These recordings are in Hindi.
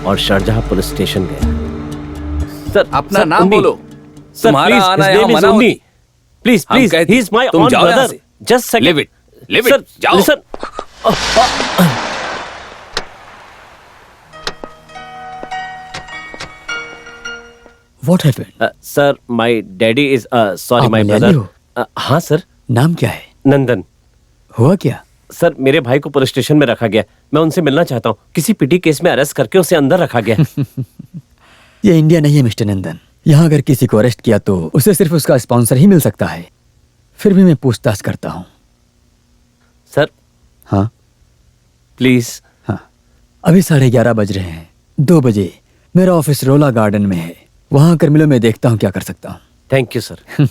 और शारजाह पुलिस स्टेशन गया। सर अपना नाम बोलो। सर तुम्हारा आना यहाँ मना होती। Please please, he is my own brother. Just leave it, leave it, जाओ। Listen. What happened? Sir my daddy is sorry my brother. हाँ सर। नाम क्या है? नंदन। हुआ क्या? सर मेरे भाई को पुलिस स्टेशन में रखा गया, मैं उनसे मिलना चाहता हूँ। किसी पिटी केस में अरेस्ट करके उसे अंदर रखा गया। ये इंडिया नहीं है मिस्टर नंदन। यहाँ अगर किसी को अरेस्ट किया तो उसे सिर्फ उसका स्पॉन्सर ही मिल सकता है। फिर भी मैं पूछताछ करता हूँ। सर। हाँ प्लीज। हाँ, अभी 11:30 बज रहे हैं। 2 बजे मेरा ऑफिस रोला गार्डन में है, वहां आकर मिलो, मैं देखता हूँ क्या कर सकता हूँ। Thank you sir.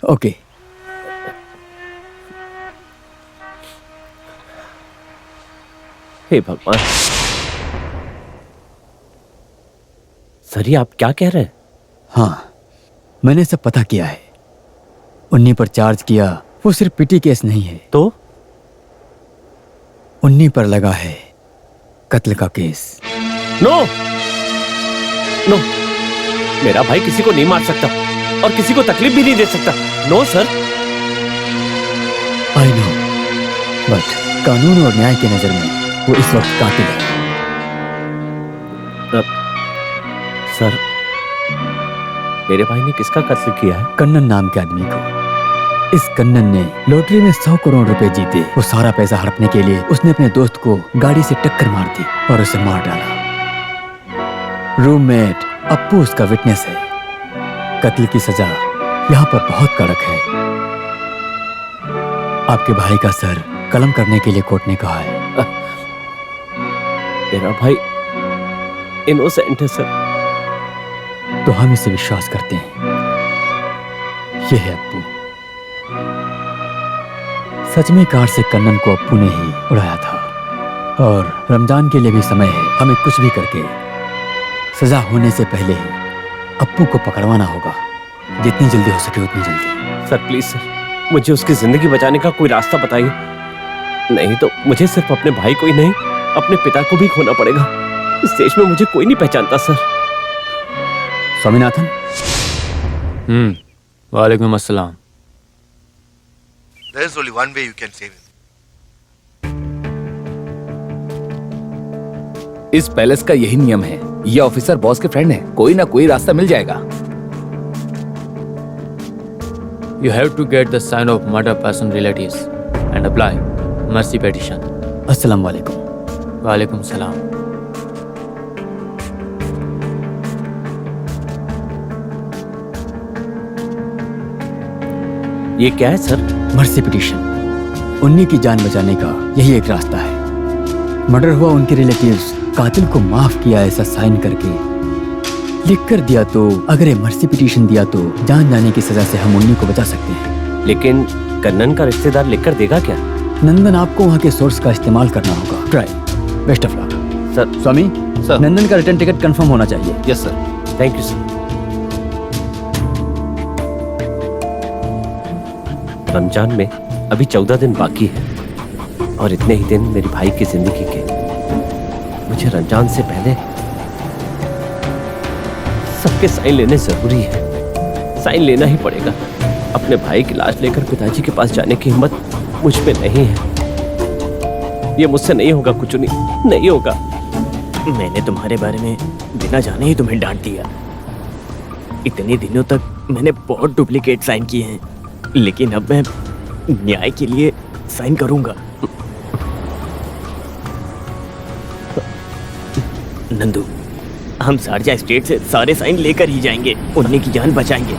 ओके। हे भगवान। सर ये आप क्या कह रहे हैं? हाँ, मैंने सब पता किया है। उन्हीं पर चार्ज किया, वो सिर्फ पिटी केस नहीं है। तो उन्हीं पर लगा है कत्ल का केस। नो नो, मेरा भाई किसी को नहीं मार सकता और किसी को तकलीफ भी नहीं दे सकता। No sir. I know, but कानून और न्याय की नजर में वो इस वक्त कातिल है। सर मेरे भाई ने किसका कत्ल किया है? कन्नन नाम के आदमी को। इस कन्नन ने लॉटरी में 100 करोड़ रुपए जीते। वो सारा पैसा हड़पने के लिए उसने अपने दोस्त को गाड़ी से टक्कर मार दी और उसे मार डाला। रूममेट अप्पू उसका विटनेस है। कत्ल की सजा यहाँ पर बहुत कड़क है। आपके भाई का सर कलम करने के लिए कोर्ट ने कहा है। मेरा भाई इनोसेंट है सर। तो हम इसे विश्वास करते हैं। ये है अप्पू। सच में कार से कन्नन को अप्पू ने ही उड़ाया था। और रमजान के लिए भी समय है। हमें कुछ भी करके सजा होने से पहले ही अप्पू को पकड़वाना होगा। जितनी जल्दी हो सके उतनी जल्दी। सर प्लीज सर, मुझे उसकी जिंदगी बचाने का कोई रास्ता बताइए। नहीं तो मुझे सिर्फ अपने भाई को ही नहीं, अपने पिता को भी खोना पड़ेगा। इस देश में मुझे कोई नहीं पहचानता सर। स्वामीनाथन। वालेकुम अस्सलाम। There is only one way you can save him. इस पैलेस का यही नियम है। ये ऑफिसर बॉस के फ्रेंड है, कोई ना कोई रास्ता मिल जाएगा। You have to get the sign of murder person relatives and apply mercy petition. अस्सलाम वालेकुम। वालेकुम सलाम। ये क्या है सर? Mercy petition. उन्हीं की जान बचाने का यही एक रास्ता है। मर्डर हुआ, उनके रिलेटिव्स कातिल को माफ किया ऐसा साइन करके लिख कर दिया, तो अगर ये मर्सी पिटीशन दिया तो जान जाने की सजा से हम उन्हीं को बचा सकते हैं। लेकिन कन्नन का रिश्तेदार लिखकर देगा क्या? नंदन, आपको वहाँ के सोर्स का इस्तेमाल करना होगा। Try. Best of luck sir. Swami sir. Nandan का रिटर्न टिकट कंफर्म होना चाहिए। Yes sir. Thank you sir. Ramzan में अभी 14 दिन बाकी है और इतने ही दिन मेरे भाई की जिंदगी के। मुझे रमजान से पहले सबके साइन लेने जरूरी है। साइन लेना ही पड़ेगा। अपने भाई की लाश लेकर पिताजी के पास जाने की हिम्मत मुझ में नहीं है। ये मुझसे नहीं होगा, कुछ नहीं होगा। मैंने तुम्हारे बारे में बिना जाने ही तुम्हें डांट दिया। इतने दिनों तक मैंने बहुत डुप्लीकेट साइन किए हैं, लेकिन अब मैं न्याय के लिए साइन करूंगा। नंदू, हम शारजा स्टेट से सारे साइन लेकर ही जाएंगे। उन्हीं की जान बचाएंगे।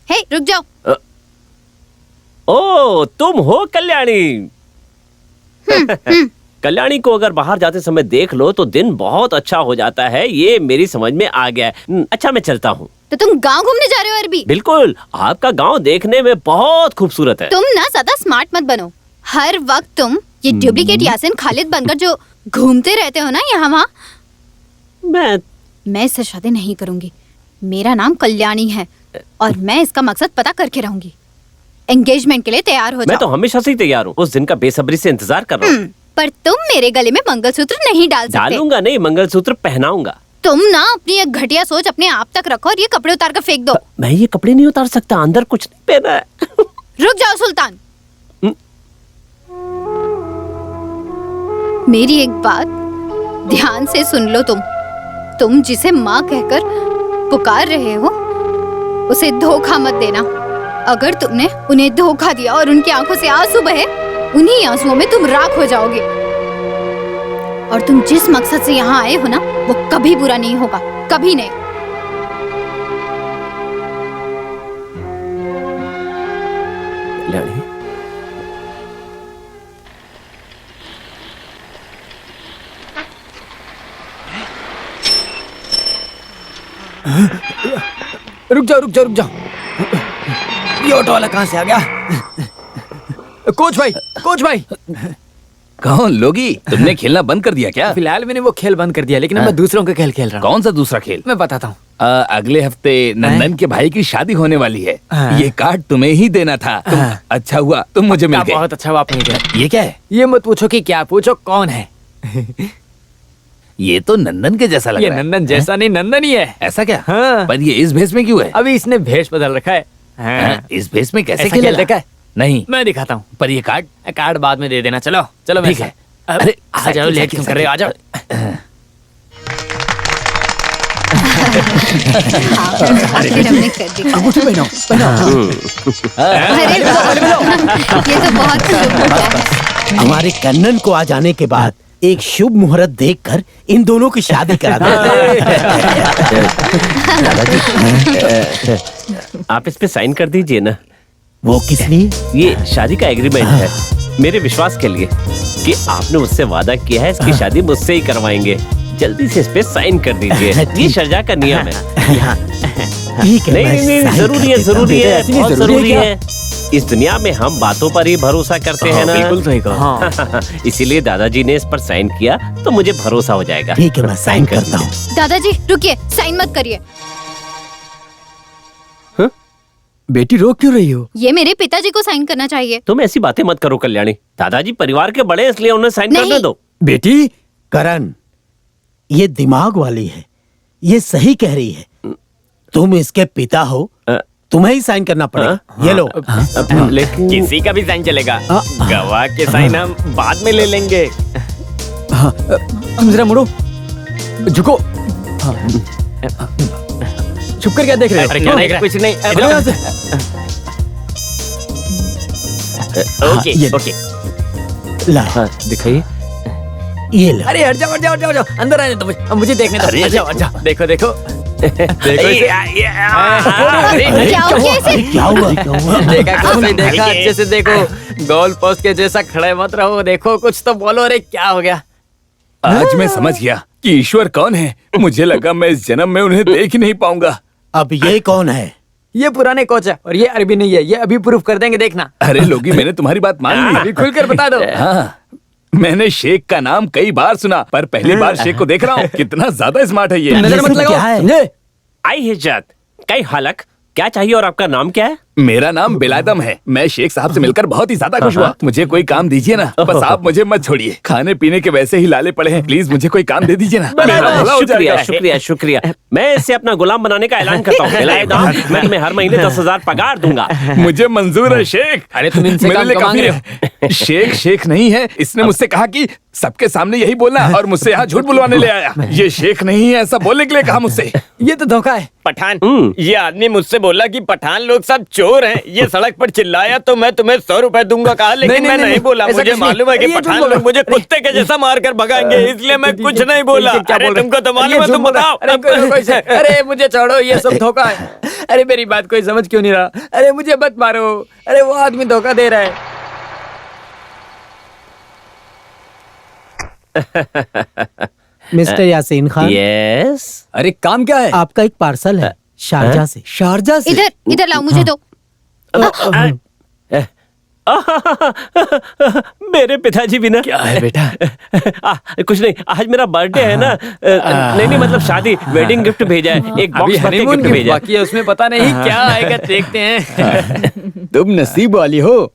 हे, रुक जाओ। ओ, तुम हो कल्याणी। कल्याणी को अगर बाहर जाते समय देख लो तो दिन बहुत अच्छा हो जाता है। ये मेरी समझ में आ गया है। अच्छा, मैं चलता हूँ। तो तुम गांव घूमने जा रहे हो अरबी? बिल्कुल, आपका गांव देखने में बहुत खूबसूरत है। तुम ना ज्यादा स्मार्ट मत बनो। हर वक्त तुम ये डुप्लीकेट यासिन खालिद बनकर जो घूमते रहते हो ना यहाँ वहाँ। मैं मैं इससे शादी नहीं करूंगी। मेरा नाम कल्याणी है और मैं इसका मकसद पता करके रहूंगी। एंगेजमेंट के लिए तैयार हो मैं जाओ। तो हमेशा से ही तैयार हूँ, उस दिन का बेसब्री से इंतजार कर रहा हूँ। पर तुम मेरे गले में मंगलसूत्र नहीं डाल सकते। डालूंगा नहीं, मंगलसूत्र पहनाऊंगा। तुम ना अपनी एक घटिया सोच अपने आप तक रखो और ये कपड़े उतार कर फेंक दो। मैं ये कपड़े नहीं उतार सकता, अंदर कुछ नहीं पहना है। रुक जाओ सुल्तान। मेरी एक बात ध्यान से सुन लो। तुम जिसे माँ कहकर पुकार रहे हो उसे धोखा मत देना। अगर तुमने उन्हें धोखा दिया और उनकी आंखों से आंसू बहे, उन्हीं आंसुओं में तुम राख हो जाओगे। और तुम जिस मकसद से यहाँ आए हो ना, वो कभी बुरा नहीं होगा, कभी नहीं। कल्याणी, रुक जाओ। ये ऑटो वाला कहाँ से आ गया? कोच भाई। कौन लोगी? तुमने खेलना बंद कर दिया क्या? फिलहाल मैंने वो खेल बंद कर दिया, लेकिन अब मैं दूसरों का खेल खेल रहा हूँ। कौन सा दूसरा खेल? मैं बताता हूँ। अगले हफ्ते नंदन के भाई की शादी होने वाली है। हाँ। ये कार्ड तुम्हें ही देना था। अच्छा हुआ तुम मुझे मिल गए। बहुत अच्छा हुआ आप मिल गए। ये क्या है? ये मत पूछो कि क्या, पूछो कौन है। ये तो नंदन के जैसा लग ये रहा है। नंदन जैसा नहीं, नंदन ही है। ऐसा क्या? हाँ। पर ये इस भेष में क्यों है? अभी इसने भेष बदल रखा है। हाँ। इस भेष में कैसे ऐसा खेलेगा? खेल देखा है? नहीं, मैं दिखाता हूँ। पर ये कार्ड बाद में दे देना। चलो ठीक है। अरे आ जाओ, लेट क्यों कर रहे हो? आ जाओ। फिर हमने कर दी। अरे वाह, ये तो बहुत शुभ हुआ है। हमारे कन्नन को आ जाने के बाद एक शुभ मुहूर्त देखकर इन दोनों की शादी करा दे। आप इस पे साइन कर दीजिए ना। वो किस लिए? ये शादी का एग्रीमेंट है, मेरे विश्वास के लिए कि आपने मुझसे वादा किया है इसकी शादी मुझसे ही करवाएंगे। जल्दी से इस पे साइन कर दीजिए। ये शर्जा का नियम है। ठीक है, नहीं मैं नहीं नहीं, साइन जरूरी है, कर देता हूँ। जरूरी है, बहुत जरूरी क्या? है। इस दुनिया में हम बातों पर ही भरोसा करते हैं ना। बिल्कुल सही कहा। इसीलिए दादाजी ने इस पर साइन किया तो मुझे भरोसा हो जाएगा। ठीक है, मैं साइन करता हूँ। दादाजी रुकिए, साइन मत करिए। बेटी रोक क्यों रही हो? ये मेरे पिताजी को साइन करना चाहिए। तुम ऐसी बातें मत करो कल्याणी। दादाजी परिवार के बड़े हैं, इसलिए उन्हें साइन नहीं। करने दो। बेटी करण, ये दिमाग वाली है, ये सही कह रही है। तुम इसके पिता हो, तुम्हें ही साइन करना पड़ेगा। ये लो। लेकिन किसी का भी साइन चलेगा, गवाह के साइन हम बाद में ले लेंगे। हाँ, जरा मुड़ो, झुको। छुप कर क्या देख रहे हो? अरे क्या देख रहे? कुछ नहीं। इधर यहाँ से। Okay okay. ला, हाँ, दिखाइए। ये लो। अरे हट जाओ, अंदर आने दो, मुझे देखने दो। आ जाओ, देखो देखो इसे। क्या हो गया इसे? क्या हुआ? देखा कैसे? देखा अच्छे से देखो। गोल पोस्ट के जैसा खड़े मत रहो, देखो कुछ तो बोलो। अरे क्या हो गया? आज मैं समझ गया कि ईश्वर कौन है। मुझे लगा मैं इस जन्म में उन्हें देख ही नहीं पाऊंगा। अब ये कौन है? ये पुराने कोच है और ये अरबी नहीं है। ये अभी प्रूफ कर देंगे, देखना। अरे लोगी, मैंने तुम्हारी बात मान ली। अभी खुलकर बता दो। हाँ, मैंने शेख का नाम कई बार सुना, पर पहली बार शेख को देख रहा हूँ। कितना ज्यादा स्मार्ट है ये। नजर मत सब क्या लगाओ, है? समझे? आई हिज्जत, कई हालक, क्या चाहिए और आपका नाम क्या है? मेरा नाम बिलादम है। मैं शेख साहब से मिलकर बहुत ही ज्यादा खुश हुआ। मुझे कोई काम दीजिए ना, बस आप मुझे मत छोड़िए। खाने पीने के वैसे ही लाले पड़े हैं, प्लीज मुझे कोई काम दे दीजिए ना। मेरा भला हो शुक्रिया जाएगा। शुक्रिया शुक्रिया। मैं इसे अपना गुलाम बनाने का ऐलान करता हूँ। बिलादम, मैं तुम्हें हर महीने 10,000 पगार दूंगा। मुझे मंजूर है शेख। अरे तुम इनसे मेरे काम लिए क्यों मांग काफी रहे है। शेख शेख नहीं है, इसने मुझसे कहा कि सबके सामने यही बोलना और मुझसे यहाँ झूठ बुलवाने ले आया। ये शेख नहीं है ऐसा बोलने के लिए कहा मुझसे। ये तो धोखा है। पठान, ये आदमी मुझसे बोला कि पठान लोग सब चोर हैं। ये सड़क पर चिल्लाया तो मैं तुम्हें 100 रुपए दूंगा कहा, लेकिन मैं नहीं बोला। ऐसा मुझे कुछ नहीं। मालूम है कि ये झूठ पठान बोल लोग मुझे कुत्ते के जैसा मार कर भगाएंगे, इसलिए मैं कुछ नहीं बोला। अरे तुमको तो मालूम है, तुम बताओ। अरे मुझे छोड़ो, ये सब धोखा है। अरे मेरी बात कोई समझ क्यों नहीं रहा? अरे मुझे मत मारो। अरे वो आदमी धोखा दे रहा है। Mister Yasin Khan, yes. अरे काम क्या है? आपका एक पार्सल है शारजा से। शारजा से? इधर इधर लाओ, मुझे दो। मेरे पिताजी भी ना। क्या है बेटा? कुछ नहीं, आज मेरा बर्थडे है ना। नहीं मतलब शादी, वेडिंग गिफ्ट भेजा है, एक अभी बॉक्स हनीमून गिफ्ट गिफ्ट भेजा है। बाकी है, उसमें पता नहीं क्या आएगा, देखते हैं। तुम नसीब वाली हो।